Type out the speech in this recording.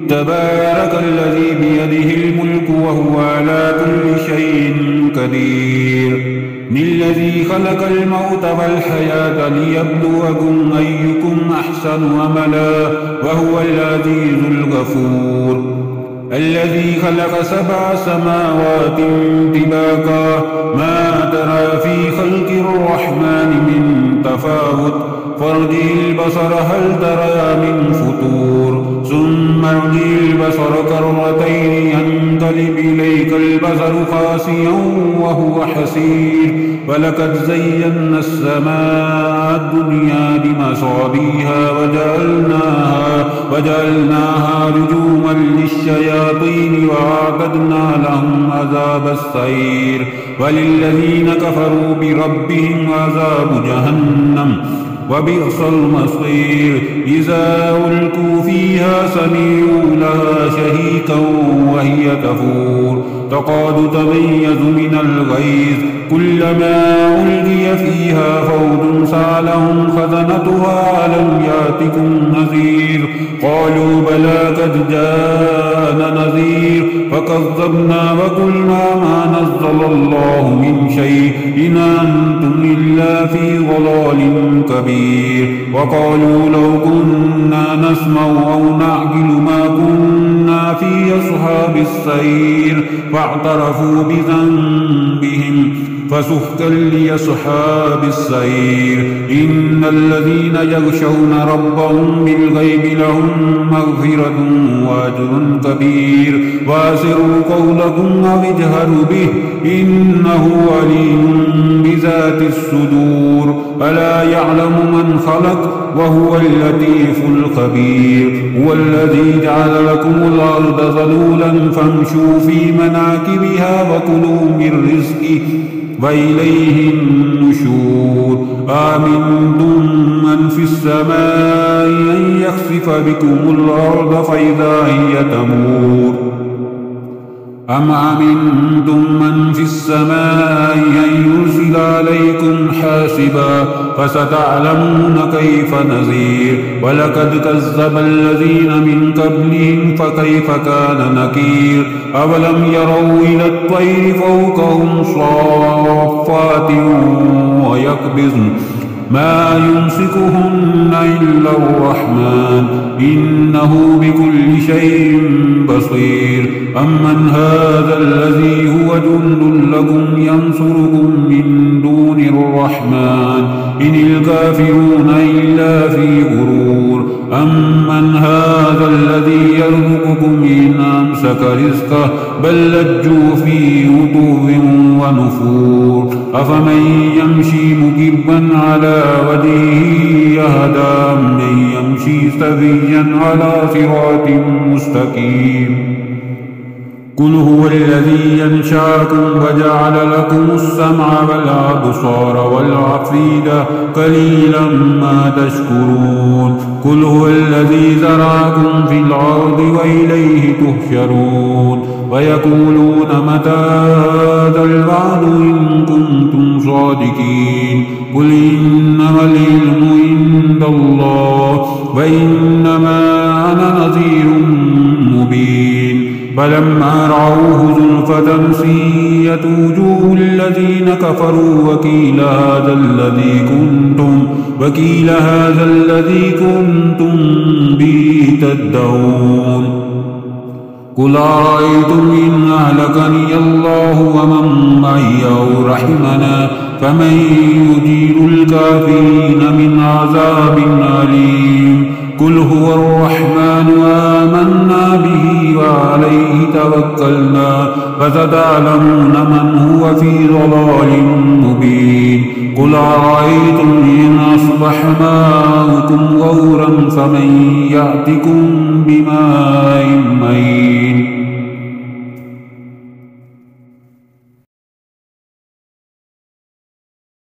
تبارك الذي بيده الملك وهو على كل شيء قدير الذي خلق الموت والحياة ليبلوكم أيكم أحسن عملا وهو العزيز الغفور الذي خلق 7 سماوات طباقا ما ترى في خلق الرحمن من تفاوت فارجع البصر هل ترى من فطور ثم ارجع البصر كرتين ينقلب إليك البصر خاسئا وهو حسير ولقد زينا السماء الدنيا بمصابيح وجعلناها رجوما للشياطين وأعتدنا لهم عذاب السعير وللذين كفروا بربهم عذاب جهنم وبئس المصير إذا ألقوا فيها سمعوا لها شهيقا وهي تفور تكاد تميز من الغيظ كلما ألقي فيها فوج سألهم خزنتها ألم يأتكم نذير قالوا بلى قد جاءنا نذير فكذبنا وقلنا ما نزل الله من شيء إن أنتم إلا في ضلال كبير وقالوا لو كنا نسمع أو نعقل ما كنا في أصحاب السعير فاعترفوا بذنبهم فسحقا لأصحاب السعير إن الذين يخشون ربهم بالغيب لهم مغفرة وأجر كبير وأسروا قولكم أو اجهروا به إنه عليم بذات الصدور ألا يعلم من خلق وهو اللطيف الخبير هو الذي جعل لكم الأرض ذلولا فامشوا في مناكبها وكلوا من رزقه وإليه النشور آمنتم من في السماء أن يخسف بكم الأرض فإذا هي تمور أم أمنتم من في السماء أن يرسل عليكم حاسبا فستعلمون كيف نذير ولقد كذب الذين من قبلهم فكيف كان نكير أولم يروا إلى الطير فوقهم صافات ويقبضن ما يمسكهن إلا الرحمن إنه بكل شيء بصير أمن هذا الذي هو جند لكم ينصركم من دون الرحمن إن الكافرون إلا في غرور أمن هذا الذي يرزقكم إن أمسك رزقه بل لجوا في عتو ونفور أفمن يمشي مكبا على وجهه يهدى من يمشي سويا على صراط مستقيم قل هو الذي ينشأكم وجعل لكم السمع والأبصار والأفئدة قليلا ما تشكرون قل هو الذي زرعكم في الأرض وإليه تحشرون ويقولون متى هذا الوعد إن كنتم صادقين قل إنما العلم عند الله وإنما أنا نذير مبين فلما رأوه زلفة سيئت وجوه الذين كفروا وقيل هذا الذي كنتم به تدعون قل أرأيتم إن أهلكني الله ومن معي أو رحمنا فمن يجير الكافرين من عذاب أليم قل هو الرحمن آمنا به وعليه توكلنا فستعلمون من هو في ضلال مبين قل أرأيتم إن أصبح ماؤكم غورا فمن يأتكم بماء معين